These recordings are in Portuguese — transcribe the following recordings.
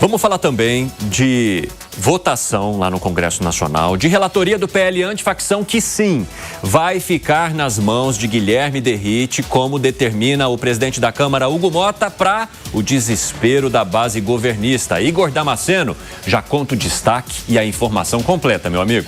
Vamos falar também de votação lá no Congresso Nacional, de relatoria do PL antifacção que sim, vai ficar nas mãos de Guilherme Derrite, como determina o presidente da Câmara, Hugo Mota, para o desespero da base governista. Igor Damasceno já conta o destaque e a informação completa, meu amigo.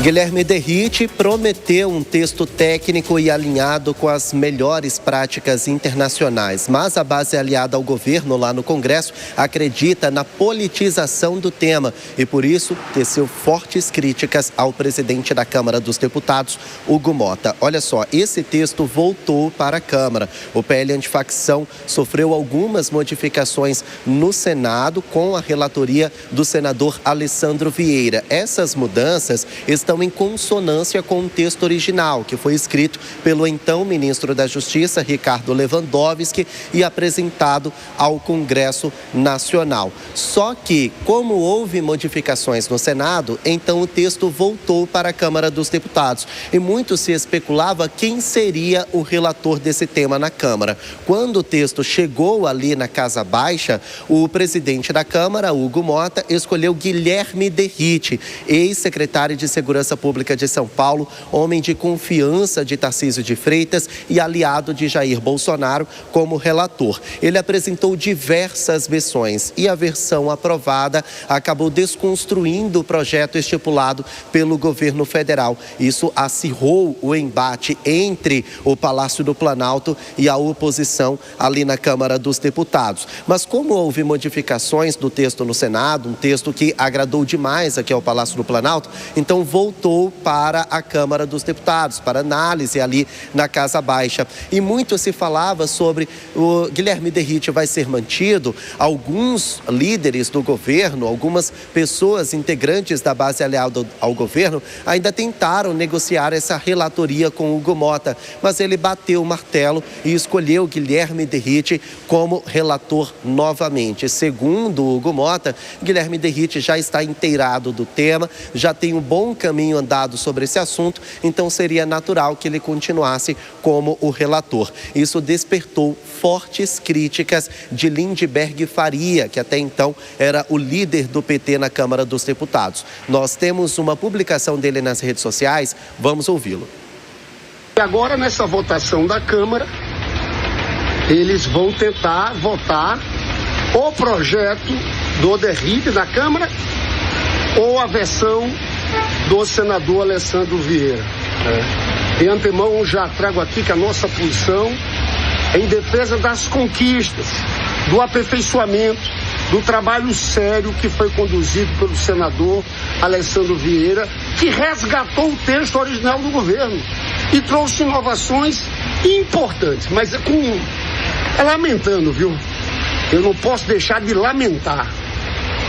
Guilherme Derrite prometeu um texto técnico e alinhado com as melhores práticas internacionais, mas a base aliada ao governo lá no Congresso acredita na politização do tema e, por isso, teceu fortes críticas ao presidente da Câmara dos Deputados, Hugo Mota. Olha só, esse texto voltou para a Câmara. O PL antifacção sofreu algumas modificações no Senado com a relatoria do senador Alessandro Vieira. Essas mudanças estão em consonância com o texto original, que foi escrito pelo então ministro da Justiça, Ricardo Lewandowski, e apresentado ao Congresso Nacional. Só que, como houve modificações no Senado, então o texto voltou para a Câmara dos Deputados. E muito se especulava quem seria o relator desse tema na Câmara. Quando o texto chegou ali na Casa Baixa, o presidente da Câmara, Hugo Mota, escolheu Guilherme Derrite, ex-secretário de Segurança Pública de São Paulo, homem de confiança de Tarcísio de Freitas e aliado de Jair Bolsonaro, como relator. Ele apresentou diversas versões e a versão aprovada acabou desconstruindo o projeto estipulado pelo governo federal. Isso acirrou o embate entre o Palácio do Planalto e a oposição ali na Câmara dos Deputados. Mas como houve modificações do texto no Senado, um texto que agradou demais aqui ao Palácio do Planalto, então voltou para a Câmara dos Deputados, para análise ali na Casa Baixa. E muito se falava sobre o Guilherme Derrite vai ser mantido. Alguns líderes do governo, algumas pessoas integrantes da base aliada ao governo, ainda tentaram negociar essa relatoria com o Hugo Mota, mas ele bateu o martelo e escolheu Guilherme Derrite como relator novamente. Segundo o Hugo Mota, Guilherme Derrite já está inteirado do tema, já tem um bom caminho andado sobre esse assunto, então seria natural que ele continuasse como o relator. Isso despertou fortes críticas de Lindbergh Faria, que até então era o líder do PT na Câmara dos Deputados. Nós temos uma publicação dele nas redes sociais, vamos ouvi-lo. E agora, nessa votação da Câmara, eles vão tentar votar o projeto do Derrite na Câmara ou a versão do senador Alessandro Vieira. De antemão, já trago aqui que a nossa posição é em defesa das conquistas, do aperfeiçoamento, do trabalho sério que foi conduzido pelo senador Alessandro Vieira, que resgatou o texto original do governo e trouxe inovações importantes. Mas é lamentando, viu? Eu não posso deixar de lamentar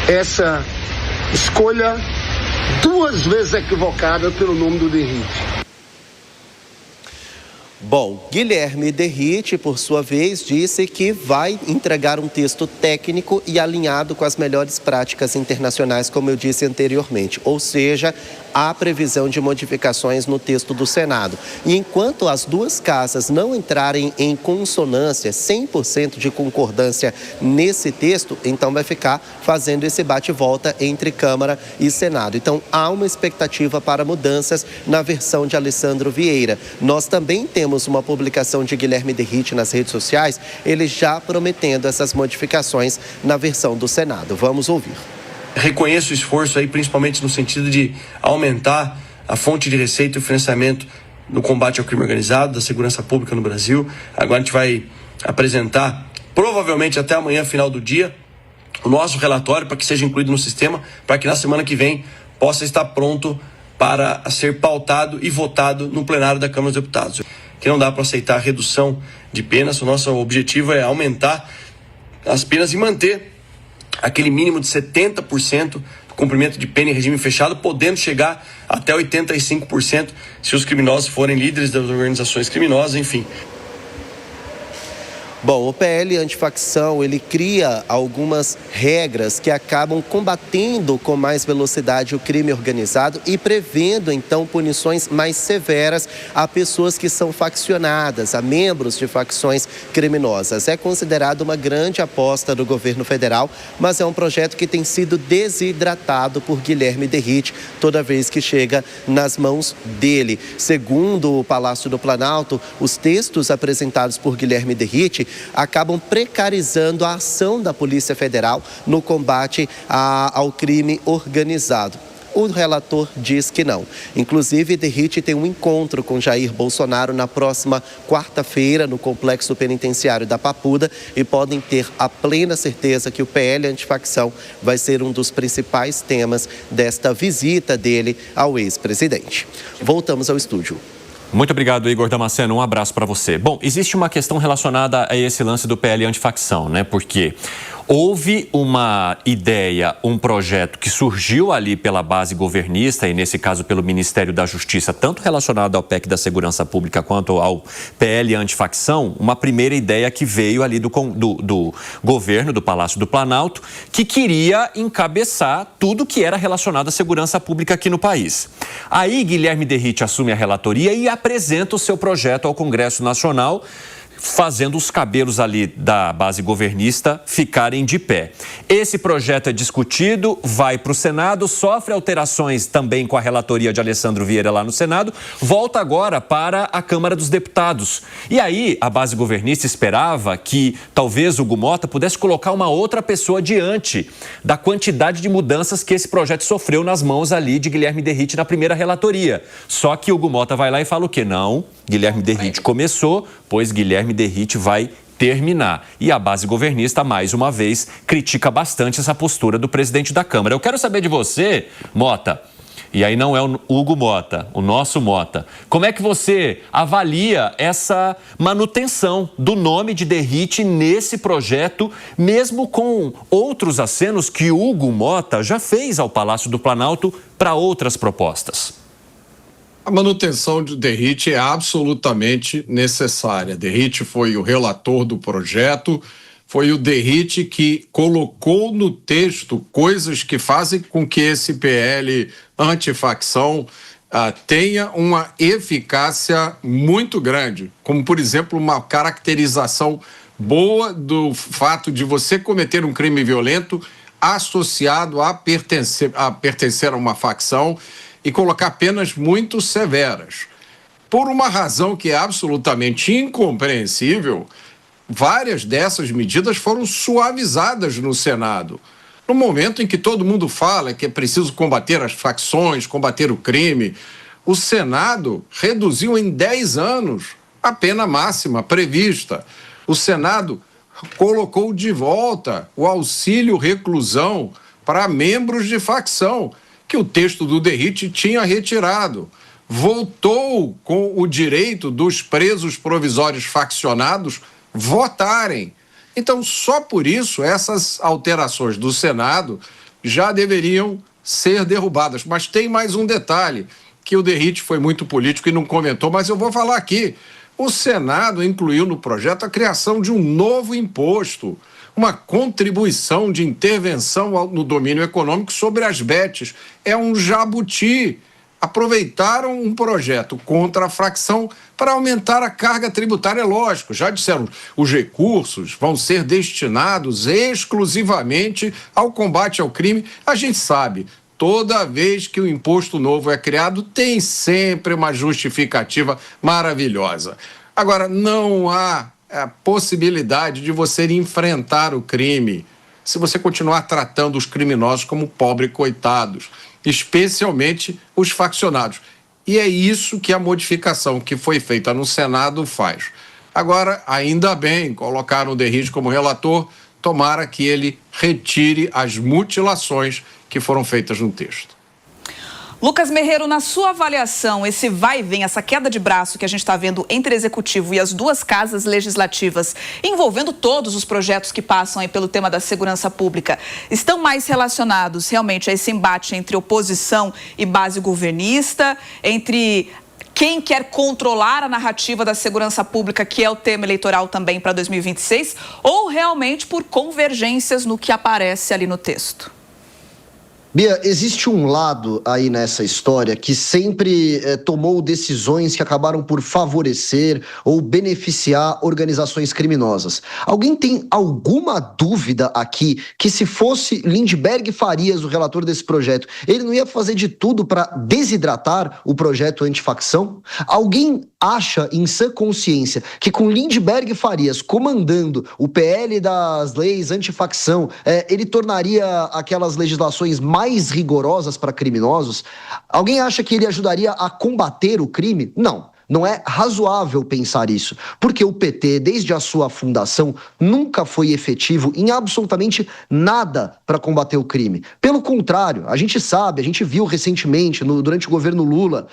essa escolha duas vezes equivocada pelo nome do Derrite. Bom, Guilherme Derrite, por sua vez, disse que vai entregar um texto técnico e alinhado com as melhores práticas internacionais, como eu disse anteriormente. Ou seja, há previsão de modificações no texto do Senado. E enquanto as duas casas não entrarem em consonância, 100% de concordância nesse texto, então vai ficar fazendo esse bate-volta entre Câmara e Senado. Então, há uma expectativa para mudanças na versão de Alessandro Vieira. Nós também temos uma publicação de Guilherme Derrite nas redes sociais, ele já prometendo essas modificações na versão do Senado. Vamos ouvir. Reconheço o esforço aí, principalmente no sentido de aumentar a fonte de receita e o financiamento no combate ao crime organizado, da segurança pública no Brasil. Agora a gente vai apresentar, provavelmente até amanhã, final do dia, o nosso relatório para que seja incluído no sistema, para que na semana que vem possa estar pronto para ser pautado e votado no plenário da Câmara dos Deputados. Que não dá para aceitar a redução de penas, o nosso objetivo é aumentar as penas e manter aquele mínimo de 70% do cumprimento de pena em regime fechado, podendo chegar até 85% se os criminosos forem líderes das organizações criminosas, enfim. Bom, o PL antifacção, ele cria algumas regras que acabam combatendo com mais velocidade o crime organizado e prevendo, então, punições mais severas a pessoas que são faccionadas, a membros de facções criminosas. É considerado uma grande aposta do governo federal, mas é um projeto que tem sido desidratado por Guilherme Derrite toda vez que chega nas mãos dele. Segundo o Palácio do Planalto, os textos apresentados por Guilherme Derrite acabam precarizando a ação da Polícia Federal no combate ao crime organizado. O relator diz que não. Inclusive, Derrite tem um encontro com Jair Bolsonaro na próxima quarta-feira no Complexo Penitenciário da Papuda e podem ter a plena certeza que o PL antifacção vai ser um dos principais temas desta visita dele ao ex-presidente. Voltamos ao estúdio. Muito obrigado, Igor Damasceno. Um abraço para você. Bom, existe uma questão relacionada a esse lance do PL antifacção, né? Porque houve uma ideia, um projeto que surgiu ali pela base governista e, nesse caso, pelo Ministério da Justiça, tanto relacionado ao PEC da Segurança Pública quanto ao PL antifacção, uma primeira ideia que veio ali do governo, do Palácio do Planalto, que queria encabeçar tudo que era relacionado à segurança pública aqui no país. Aí, Guilherme Derrite assume a relatoria e apresenta o seu projeto ao Congresso Nacional, fazendo os cabelos ali da base governista ficarem de pé. Esse projeto é discutido, vai para o Senado, sofre alterações também com a relatoria de Alessandro Vieira lá no Senado, volta agora para a Câmara dos Deputados. E aí a base governista esperava que talvez o Hugo Motta pudesse colocar uma outra pessoa diante da quantidade de mudanças que esse projeto sofreu nas mãos ali de Guilherme Derrite na primeira relatoria. Só que o Hugo Motta vai lá e fala o quê? Não, Guilherme Derrite começou, pois Guilherme Derrite vai terminar. E a base governista, mais uma vez, critica bastante essa postura do presidente da Câmara. Eu quero saber de você, Motta, e aí não é o Hugo Motta, o nosso Motta, como é que você avalia essa manutenção do nome de Derrite nesse projeto, mesmo com outros acenos que o Hugo Motta já fez ao Palácio do Planalto para outras propostas? A manutenção de Derrite é absolutamente necessária. Derrite foi o relator do projeto, foi o Derrite que colocou no texto coisas que fazem com que esse PL antifacção tenha uma eficácia muito grande, como, por exemplo, uma caracterização boa do fato de você cometer um crime violento associado a pertencer a uma facção e colocar penas muito severas. Por uma razão que é absolutamente incompreensível, várias dessas medidas foram suavizadas no Senado. No momento em que todo mundo fala que é preciso combater as facções, combater o crime, o Senado reduziu em 10 anos a pena máxima prevista. O Senado colocou de volta o auxílio reclusão para membros de facção, que o texto do Derrite tinha retirado. Voltou com o direito dos presos provisórios faccionados votarem. Então, só por isso, essas alterações do Senado já deveriam ser derrubadas. Mas tem mais um detalhe, que o Derrite foi muito político e não comentou, mas eu vou falar aqui. O Senado incluiu no projeto a criação de um novo imposto, uma contribuição de intervenção no domínio econômico sobre as bets. É um jabuti. Aproveitaram um projeto contra a facção para aumentar a carga tributária, lógico. Já disseram, os recursos vão ser destinados exclusivamente ao combate ao crime. A gente sabe, toda vez que o imposto novo é criado, tem sempre uma justificativa maravilhosa. Agora, não há a possibilidade de você enfrentar o crime se você continuar tratando os criminosos como pobres coitados, especialmente os faccionados. E é isso que a modificação que foi feita no Senado faz. Agora, ainda bem, colocaram o Derrite como relator, tomara que ele retire as mutilações que foram feitas no texto. Lucas Merreiro, na sua avaliação, esse vai e vem, essa queda de braço que a gente está vendo entre o Executivo e as duas casas legislativas, envolvendo todos os projetos que passam aí pelo tema da segurança pública, estão mais relacionados realmente a esse embate entre oposição e base governista, entre quem quer controlar a narrativa da segurança pública, que é o tema eleitoral também para 2026, ou realmente por convergências no que aparece ali no texto? Bia, existe um lado aí nessa história que sempre tomou decisões que acabaram por favorecer ou beneficiar organizações criminosas. Alguém tem alguma dúvida aqui que se fosse Lindbergh Farias, o relator desse projeto, ele não ia fazer de tudo para desidratar o projeto antifacção? Alguém acha em sã consciência que com Lindbergh Farias comandando o PL das leis antifacção, ele tornaria aquelas legislações mais rigorosas para criminosos? Alguém acha que ele ajudaria a combater o crime? Não. Não é razoável pensar isso, porque o PT, desde a sua fundação, nunca foi efetivo em absolutamente nada para combater o crime. Pelo contrário, a gente sabe, a gente viu recentemente, durante o governo Lula,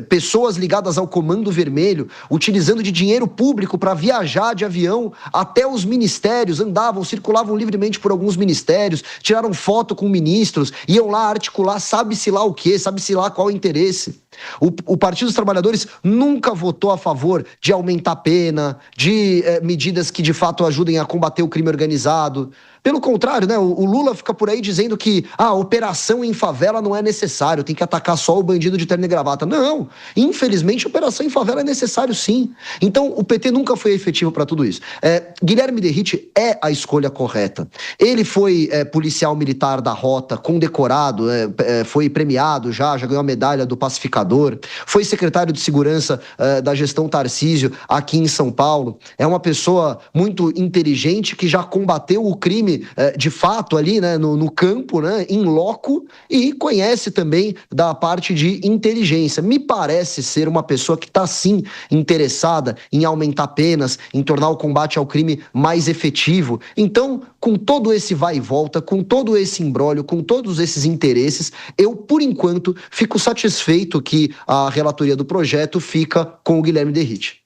pessoas ligadas ao Comando Vermelho utilizando de dinheiro público para viajar de avião até os ministérios, circulavam livremente por alguns ministérios, tiraram foto com ministros, iam lá articular sabe-se lá o quê, sabe-se lá qual o interesse. O Partido dos Trabalhadores nunca votou a favor de aumentar a pena, de medidas que de fato ajudem a combater o crime organizado. Pelo contrário, né, o Lula fica por aí dizendo que a operação em favela não é necessário, tem que atacar só o bandido de terno e gravata. Não, infelizmente, operação em favela é necessário sim. Então, o PT nunca foi efetivo para tudo isso. Guilherme Derrite é a escolha correta. Ele foi policial militar da Rota, condecorado, foi premiado já ganhou a medalha do pacificador, foi secretário de segurança da gestão Tarcísio aqui em São Paulo. É uma pessoa muito inteligente que já combateu o crime de fato ali, né, no campo, né, in loco, e conhece também da parte de inteligência. Me parece ser uma pessoa que está sim interessada em aumentar penas, em tornar o combate ao crime mais efetivo. Então, com todo esse vai e volta, com todo esse imbróglio, com todos esses interesses, eu, por enquanto, fico satisfeito que a relatoria do projeto fica com o Guilherme Derrite.